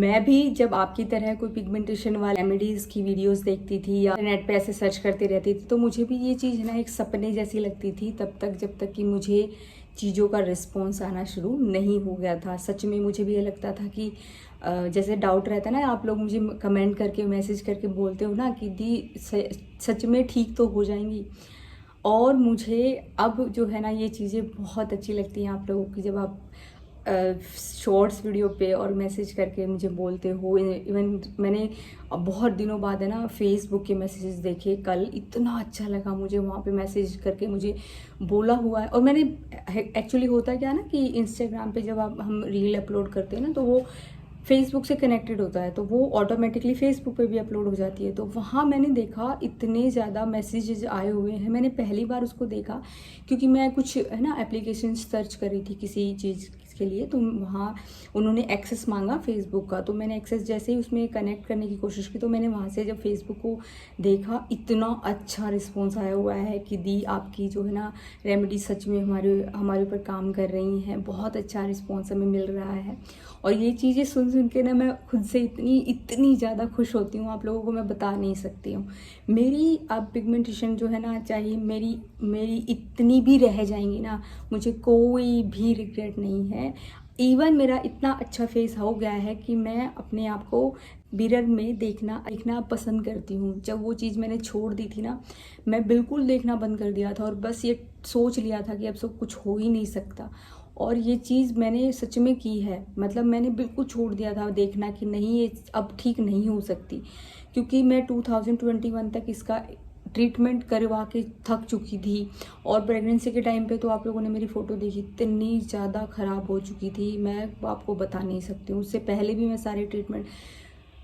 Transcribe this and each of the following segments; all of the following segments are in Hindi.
मैं भी जब आपकी तरह कोई पिगमेंटेशन वाले रेमेडीज़ की वीडियोस देखती थी या नेट पे ऐसे सर्च करती रहती थी, तो मुझे भी ये चीज़ ना एक सपने जैसी लगती थी, तब तक जब तक कि मुझे चीज़ों का रिस्पॉन्स आना शुरू नहीं हो गया था। सच में मुझे भी ये लगता था कि जैसे डाउट रहता है ना, आप लोग मुझे कमेंट करके मैसेज करके बोलते हो ना कि दी सच में ठीक तो हो जाएंगी। और मुझे अब जो है ना ये चीज़ें बहुत अच्छी लगती हैं आप लोगों की, जब आप शॉर्ट्स वीडियो पे और मैसेज करके मुझे बोलते हो। इवन मैंने बहुत दिनों बाद है ना फेसबुक के मैसेजेस देखे, कल इतना अच्छा लगा मुझे, वहाँ पे मैसेज करके मुझे बोला हुआ है। और मैंने एक्चुअली होता क्या ना कि इंस्टाग्राम पे जब हम रील अपलोड करते हैं ना, तो वो फेसबुक से कनेक्टेड होता है, तो वो ऑटोमेटिकली फेसबुक पे भी अपलोड हो जाती है। तो वहाँ मैंने देखा इतने ज़्यादा मैसेजेस आए हुए हैं। मैंने पहली बार उसको देखा क्योंकि मैं कुछ है ना एप्लीकेशन सर्च कर रही थी किसी चीज़ के लिए, तो वहाँ उन्होंने एक्सेस मांगा फेसबुक का। तो मैंने एक्सेस जैसे ही उसमें कनेक्ट करने की कोशिश की, तो मैंने वहाँ से जब फेसबुक को देखा, इतना अच्छा रिस्पॉन्स आया हुआ है कि दी आपकी जो है ना रेमेडी सच में हमारे ऊपर काम कर रही हैं। बहुत अच्छा रिस्पॉन्स हमें मिल रहा है। और ये चीज़ें सुन के ना मैं खुद से इतनी ज़्यादा खुश होती हूँ, आप लोगों को मैं बता नहीं सकती हूँ। मेरी अब पिगमेंटेशन जो है ना, चाहे मेरी इतनी भी रह जाएंगी ना, मुझे कोई भी रिग्रेट नहीं है। इवन मेरा इतना अच्छा फेस हो गया है कि मैं अपने आप को मिरर में देखना पसंद करती हूँ। जब वो चीज़ मैंने छोड़ दी थी ना, मैं बिल्कुल देखना बंद कर दिया था और बस ये सोच लिया था कि अब सब कुछ हो ही नहीं सकता। और ये चीज़ मैंने सच में की है, मतलब मैंने बिल्कुल छोड़ दिया था देखना कि नहीं ये अब ठीक नहीं हो सकती। क्योंकि मैं 2021 तक इसका ट्रीटमेंट करवा के थक चुकी थी। और प्रेगनेंसी के टाइम पे तो आप लोगों ने मेरी फ़ोटो देखी, इतनी ज़्यादा ख़राब हो चुकी थी, मैं आपको बता नहीं सकती हूँ। उससे पहले भी मैं सारे ट्रीटमेंट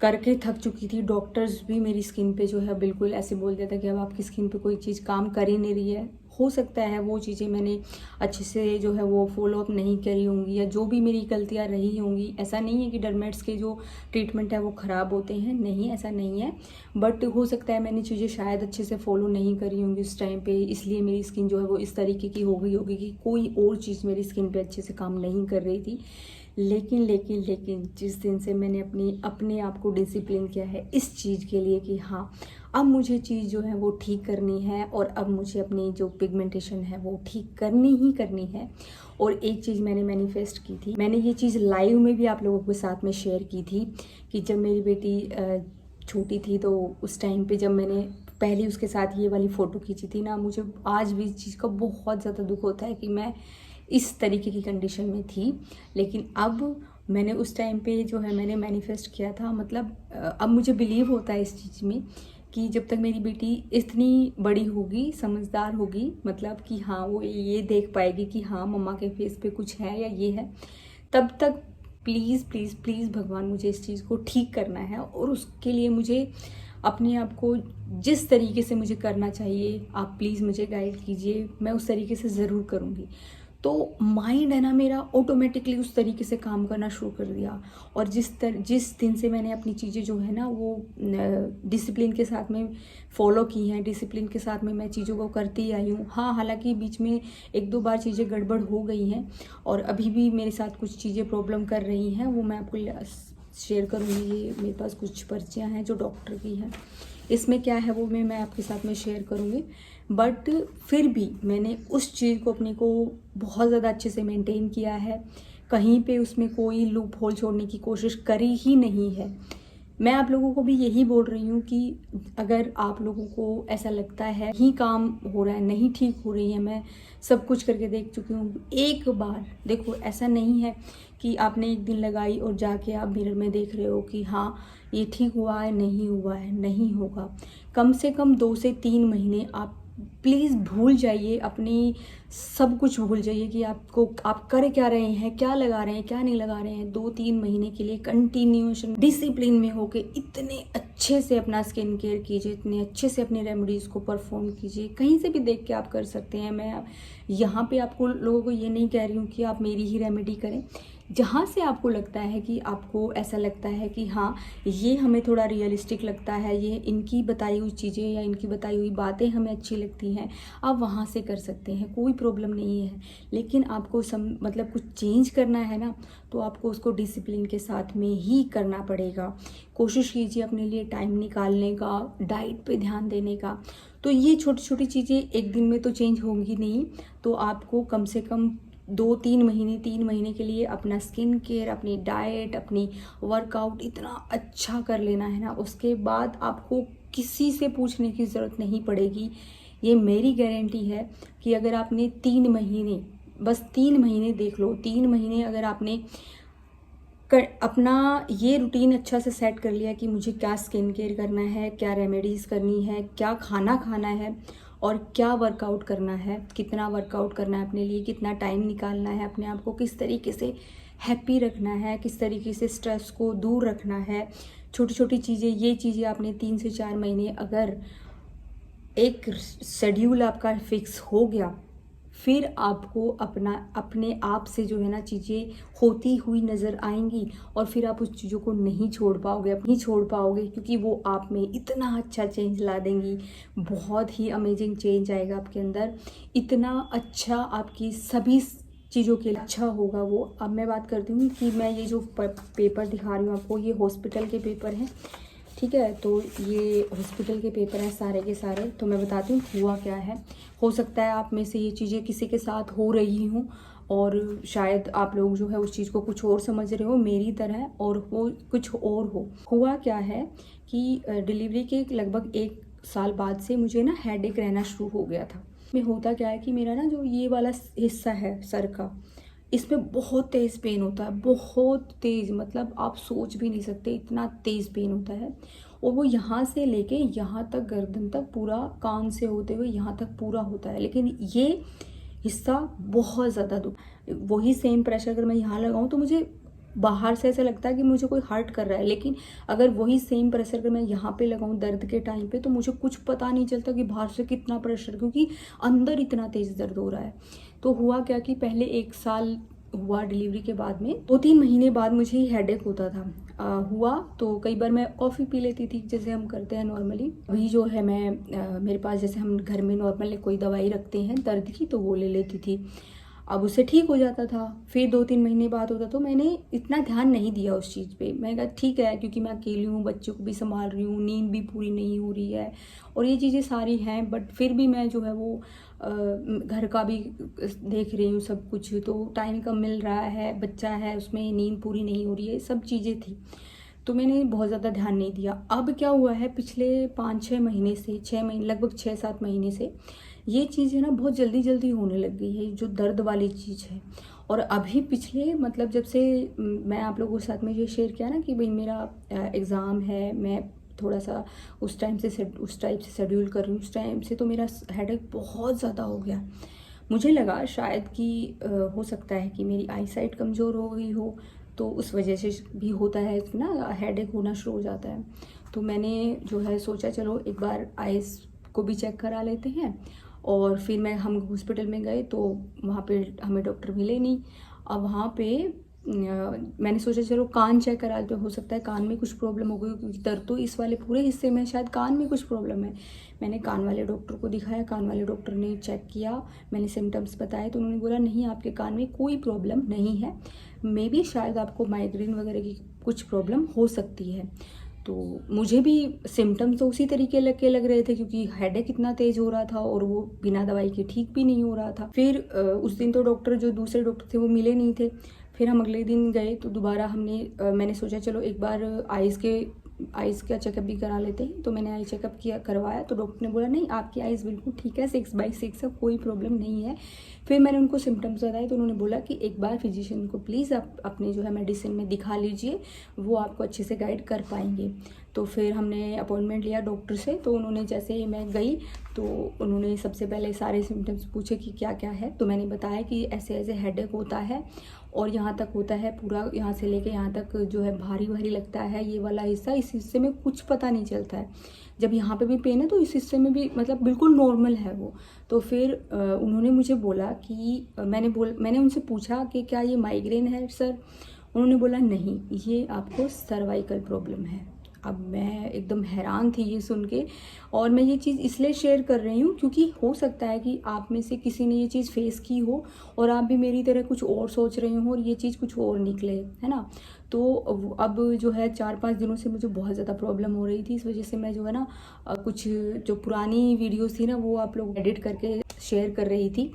करके थक चुकी थी। डॉक्टर्स भी मेरी स्किन पे जो है बिल्कुल ऐसे बोल देता कि अब आपकी स्किन पे कोई चीज़ काम कर ही नहीं रही है। हो सकता है वो चीज़ें मैंने अच्छे से जो है वो फॉलो अप नहीं करी होंगी, या जो भी मेरी गलतियाँ रही होंगी। ऐसा नहीं है कि डर्मेट्स के जो ट्रीटमेंट है वो ख़राब होते हैं, नहीं ऐसा नहीं है। बट हो सकता है मैंने चीज़ें शायद अच्छे से फॉलो नहीं करी होंगी उस टाइम पे, इसलिए मेरी स्किन जो है वो इस तरीके की हो गई होगी कि कोई और चीज़ मेरी स्किन पे अच्छे से काम नहीं कर रही थी। लेकिन जिस दिन से मैंने अपने आप को डिसिप्लिन किया है इस चीज़ के लिए कि हाँ अब मुझे चीज़ जो है वो ठीक करनी है, और अब मुझे अपनी जो पिगमेंटेशन है वो ठीक करनी ही करनी है। और एक चीज़ मैंने मैनिफेस्ट की थी, मैंने ये चीज़ लाइव में भी आप लोगों के साथ में शेयर की थी कि जब मेरी बेटी छोटी थी, तो उस टाइम पे जब मैंने पहली उसके साथ ये वाली फ़ोटो खींची थी ना, मुझे आज भी इस चीज़ का बहुत ज़्यादा दुख होता है कि मैं इस तरीके की कंडीशन में थी। लेकिन अब मैंने उस टाइम पे जो है मैंने मैनिफेस्ट किया था, मतलब अब मुझे बिलीव होता है इस चीज़ में कि जब तक मेरी बेटी इतनी बड़ी होगी, समझदार होगी, मतलब कि हाँ वो ये देख पाएगी कि हाँ मम्मा के फेस पे कुछ है या ये है, तब तक प्लीज़ प्लीज़ प्लीज़ भगवान मुझे इस चीज़ को ठीक करना है। और उसके लिए मुझे अपने आप को जिस तरीके से मुझे करना चाहिए, आप प्लीज़ मुझे गाइड कीजिए, मैं उस तरीके से ज़रूर करूँगी। तो माइंड है ना मेरा ऑटोमेटिकली उस तरीके से काम करना शुरू कर दिया। और जिस दिन से मैंने अपनी चीज़ें जो है ना वो डिसिप्लिन के साथ में फॉलो की हैं, डिसिप्लिन के साथ में मैं चीज़ों को करती आई हूँ। हाँ, हालांकि बीच में एक दो बार चीज़ें गड़बड़ हो गई हैं और अभी भी मेरे साथ कुछ चीज़ें प्रॉब्लम कर रही हैं, वो मैं आपको शेयर करूँगी। ये मेरे पास कुछ पर्चियाँ हैं जो डॉक्टर की हैं, इसमें क्या है वो मैं आपके साथ में शेयर करूँगी। बट फिर भी मैंने उस चीज़ को अपने को बहुत ज़्यादा अच्छे से मेंटेन किया है, कहीं पे उसमें कोई लूप होल छोड़ने की कोशिश करी ही नहीं है। मैं आप लोगों को भी यही बोल रही हूँ कि अगर आप लोगों को ऐसा लगता है ही काम हो रहा है, नहीं ठीक हो रही है, मैं सब कुछ करके देख चुकी हूँ, एक बार देखो, ऐसा नहीं है कि आपने एक दिन लगाई और जाके आप मिरर में देख रहे हो कि हाँ ये ठीक हुआ है, नहीं हुआ है, नहीं होगा। कम से कम 2 से 3 महीने आप प्लीज़ भूल जाइए, अपनी सब कुछ भूल जाइए कि आप कर क्या रहे हैं, क्या लगा रहे हैं, क्या नहीं लगा रहे हैं। 2-3 महीने के लिए कंटिन्यूएशन डिसिप्लिन में होके इतने अच्छे से अपना स्किन केयर कीजिए, इतने अच्छे से अपनी रेमेडीज़ को परफॉर्म कीजिए। कहीं से भी देख के आप कर सकते हैं। मैं यहाँ पे आपको लोगों को ये नहीं कह रही हूँ कि आप मेरी ही रेमेडी करें, जहाँ से आपको लगता है कि आपको ऐसा लगता है कि हाँ ये हमें थोड़ा रियलिस्टिक लगता है, ये इनकी बताई हुई चीज़ें या इनकी बताई हुई बातें हमें अच्छी लगती हैं, आप वहाँ से कर सकते हैं, कोई प्रॉब्लम नहीं है। लेकिन आपको मतलब कुछ चेंज करना है ना, तो आपको उसको डिसिप्लिन के साथ में ही करना पड़ेगा। कोशिश कीजिए अपने लिए टाइम निकालने का, डाइट पे ध्यान देने का। तो ये छोटी छोटी चीज़ें एक दिन में तो चेंज होंगी नहीं, तो आपको कम से कम 3 महीने के लिए अपना स्किन केयर, अपनी डाइट, अपनी वर्कआउट इतना अच्छा कर लेना है ना, उसके बाद आपको किसी से पूछने की ज़रूरत नहीं पड़ेगी। ये मेरी गारंटी है कि अगर आपने 3 महीने, बस 3 महीने देख लो, 3 महीने अगर आपने अपना ये रूटीन अच्छा से सेट कर लिया कि मुझे क्या स्किन केयर करना है, क्या रेमेडीज़ करनी है, क्या खाना खाना है और क्या वर्कआउट करना है, कितना वर्कआउट करना है अपने लिए, कितना टाइम निकालना है, अपने आप को किस तरीके से हैप्पी रखना है, किस तरीके से स्ट्रेस को दूर रखना है, छोटी छोटी चीज़ें, ये चीज़ें आपने 3 से 4 महीने अगर एक शेड्यूल आपका फिक्स हो गया, फिर आपको अपने आप से जो है ना चीज़ें होती हुई नज़र आएंगी और फिर आप उस चीज़ों को नहीं छोड़ पाओगे क्योंकि वो आप में इतना अच्छा चेंज ला देंगी। बहुत ही अमेजिंग चेंज आएगा आपके अंदर, इतना अच्छा आपकी सभी चीज़ों के लिए अच्छा होगा वो। अब मैं बात करती हूँ कि मैं ये जो पेपर दिखा रही हूँ आपको, ये हॉस्पिटल के पेपर हैं, ठीक है। तो ये हॉस्पिटल के पेपर हैं सारे के सारे। तो मैं बताती हूँ हुआ क्या है। हो सकता है आप में से ये चीज़ें किसी के साथ हो रही हूँ और शायद आप लोग जो है उस चीज़ को कुछ और समझ रहे हो मेरी तरह, और वो कुछ और हो। हुआ क्या है कि डिलीवरी के लगभग 1 साल बाद से मुझे ना हेडेक रहना शुरू हो गया था। में होता क्या है कि मेरा ना जो ये वाला हिस्सा है सर का, इसमें बहुत तेज़ पेन होता है, बहुत तेज़, मतलब आप सोच भी नहीं सकते इतना तेज़ पेन होता है। और वो यहाँ से लेके यहाँ तक, गर्दन तक, पूरा कान से होते हुए यहाँ तक पूरा होता है। लेकिन ये हिस्सा बहुत ज़्यादा वही सेम प्रेशर अगर मैं यहाँ लगाऊँ तो मुझे बाहर से ऐसा लगता है कि मुझे कोई हर्ट कर रहा है, लेकिन अगर वही सेम प्रेशर अगर मैं यहाँ पे लगाऊँ दर्द के टाइम पे, तो मुझे कुछ पता नहीं चलता कि बाहर से कितना प्रेशर, क्योंकि अंदर इतना तेज़ दर्द हो रहा है। तो हुआ क्या कि पहले 1 साल हुआ डिलीवरी के बाद में, 2-3 महीने बाद मुझे हेडेक होता था। हुआ तो कई बार मैं कॉफ़ी पी लेती थी जैसे हम करते हैं नॉर्मली। अभी जो है मैं मेरे पास जैसे हम घर में नॉर्मल कोई दवाई रखते हैं दर्द की, तो वो ले लेती थी, अब उससे ठीक हो जाता था। फिर 2-3 महीने बाद होता, तो मैंने इतना ध्यान नहीं दिया उस चीज़ पे। मैं कहा ठीक है, क्योंकि मैं अकेली हूँ, बच्चों को भी संभाल रही हूँ, नींद भी पूरी नहीं हो रही है और ये चीज़ें सारी हैं, बट फिर भी मैं जो है वो घर का भी देख रही हूँ सब कुछ, तो टाइम कम मिल रहा है, बच्चा है उसमें नींद पूरी नहीं हो रही है, सब चीज़ें थी, तो मैंने बहुत ज़्यादा ध्यान नहीं दिया। अब क्या हुआ है, पिछले 5-6 महीने से, 6 महीने, लगभग 6-7 महीने से ये चीज़ें ना बहुत जल्दी जल्दी होने लग गई है, जो दर्द वाली चीज़ है। और अभी पिछले मतलब जब से मैं आप लोगों के साथ में ये शेयर किया ना कि भाई मेरा एग्ज़ाम है, मैं थोड़ा सा उस टाइप से शेड्यूल कर रही हूँ, उस टाइम से तो मेरा हेडेक बहुत ज़्यादा हो गया। मुझे लगा शायद कि हो सकता है कि मेरी आई साइट कमज़ोर हो गई हो, तो उस वजह से भी होता है ना, हेडेक होना शुरू हो जाता है। तो मैंने जो है सोचा चलो एक बार आइज़ को भी चेक करा लेते हैं, और फिर हम हॉस्पिटल में गए तो वहाँ पे हमें डॉक्टर मिले नहीं। अब वहाँ पे मैंने सोचा चलो कान चेक करा लेते, हो सकता है कान में कुछ प्रॉब्लम हो गई, क्योंकि दर्द तो इस वाले पूरे हिस्से में, शायद कान में कुछ प्रॉब्लम है। मैंने कान वाले डॉक्टर को दिखाया, कान वाले डॉक्टर ने चेक किया, मैंने सिम्टम्स बताए, तो उन्होंने बोला नहीं आपके कान में कोई प्रॉब्लम नहीं है, मे बी शायद आपको माइग्रेन वगैरह की कुछ प्रॉब्लम हो सकती है। तो मुझे भी सिम्टम्स तो उसी तरीके लग रहे थे, क्योंकि हेडेक इतना तेज़ हो रहा था और वो बिना दवाई के ठीक भी नहीं हो रहा था। फिर उस दिन तो डॉक्टर, जो दूसरे डॉक्टर थे वो मिले नहीं थे। फिर हम अगले दिन गए तो दोबारा मैंने सोचा चलो एक बार आइज़ का चेकअप भी करा लेते हैं। तो मैंने आई चेकअप करवाया, तो डॉक्टर ने बोला नहीं आपकी आइज़ बिल्कुल ठीक है, 6/6 है, कोई प्रॉब्लम नहीं है। फिर मैंने उनको सिम्टम्स बताए, तो उन्होंने बोला कि एक बार फिजिशियन को प्लीज़ आप अपने जो है मेडिसिन में दिखा लीजिए, वो आपको अच्छे से गाइड कर पाएंगे। तो फिर हमने अपॉइंटमेंट लिया डॉक्टर से, तो उन्होंने, जैसे मैं गई तो उन्होंने सबसे पहले सारे सिम्टम्स पूछे कि क्या क्या है, तो मैंने बताया कि ऐसे ऐसे हेडेक होता है और यहाँ तक होता है, पूरा यहाँ से लेके यहाँ तक जो है भारी भारी लगता है ये वाला हिस्सा, इस हिस्से में कुछ पता नहीं चलता है। जब यहाँ पे भी पेन है तो इस हिस्से में भी मतलब बिल्कुल नॉर्मल है वो। तो फिर उन्होंने मुझे बोला कि मैंने उनसे पूछा कि क्या ये माइग्रेन है सर? उन्होंने बोला नहीं, ये आपको सर्वाइकल प्रॉब्लम है। अब मैं एकदम हैरान थी ये सुन के, और मैं ये चीज़ इसलिए शेयर कर रही हूँ क्योंकि हो सकता है कि आप में से किसी ने ये चीज़ फेस की हो और आप भी मेरी तरह कुछ और सोच रहे हो और ये चीज़ कुछ और निकले, है ना। तो अब जो है 4-5 दिनों से मुझे बहुत ज़्यादा प्रॉब्लम हो रही थी। इस वजह से मैं जो है ना कुछ जो पुरानी वीडियोज़ थी ना वो आप लोग एडिट करके शेयर कर रही थी,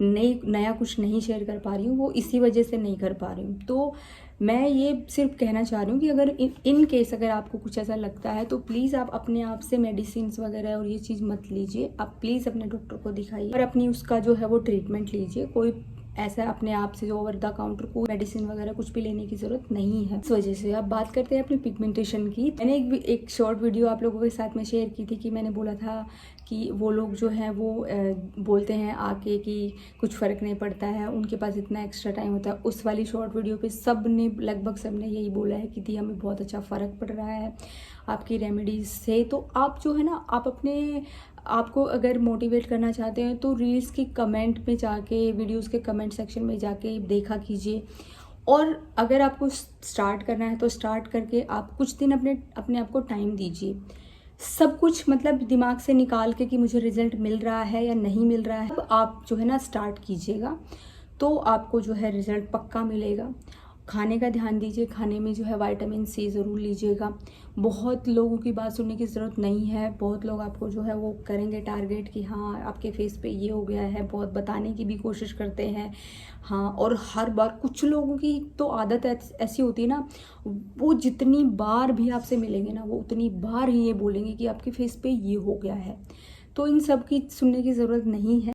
नया कुछ नहीं शेयर कर पा रही हूँ, वो इसी वजह से नहीं कर पा रही हूँ। तो मैं ये सिर्फ कहना चाह रही हूँ कि अगर इन केस अगर आपको कुछ ऐसा लगता है तो प्लीज़ आप अपने आप से मेडिसिन वगैरह और ये चीज़ मत लीजिए। आप प्लीज़ अपने डॉक्टर को दिखाइए और अपनी उसका जो है वो ट्रीटमेंट लीजिए। कोई ऐसा अपने आप से जो ओवर द काउंटर को मेडिसिन वगैरह कुछ भी लेने की ज़रूरत नहीं है। इस वजह से अब बात करते हैं अपनी पिगमेंटेशन की। मैंने एक शॉर्ट वीडियो आप लोगों के साथ में शेयर की थी कि मैंने बोला था कि वो लोग जो हैं वो बोलते हैं आके कि कुछ फ़र्क नहीं पड़ता है, उनके पास इतना एक्स्ट्रा टाइम होता है। उस वाली शॉर्ट वीडियो पे लगभग सब ने यही बोला है कि दी हमें बहुत अच्छा फ़र्क पड़ रहा है आपकी रेमेडीज़ से। तो आप जो है ना आपको अगर मोटिवेट करना चाहते हैं तो रील्स की कमेंट में जाके, वीडियोस के कमेंट सेक्शन में जाके देखा कीजिए। और अगर आपको स्टार्ट करना है तो स्टार्ट करके आप कुछ दिन अपने आप को टाइम दीजिए। सब कुछ मतलब दिमाग से निकाल के कि मुझे रिजल्ट मिल रहा है या नहीं मिल रहा है, अब आप जो है ना स्टार्ट कीजिएगा तो आपको जो है रिजल्ट पक्का मिलेगा। खाने का ध्यान दीजिए, खाने में जो है विटामिन सी ज़रूर लीजिएगा। बहुत लोगों की बात सुनने की ज़रूरत नहीं है, बहुत लोग आपको जो है वो करेंगे टारगेट कि हाँ आपके फेस पे ये हो गया है, बहुत बताने की भी कोशिश करते हैं। हाँ, और हर बार कुछ लोगों की तो आदत ऐसी होती है ना, वो जितनी बार भी आपसे मिलेंगे ना वो उतनी बार ही ये बोलेंगे कि आपके फेस पे ये हो गया है। तो इन सब की सुनने की ज़रूरत नहीं है।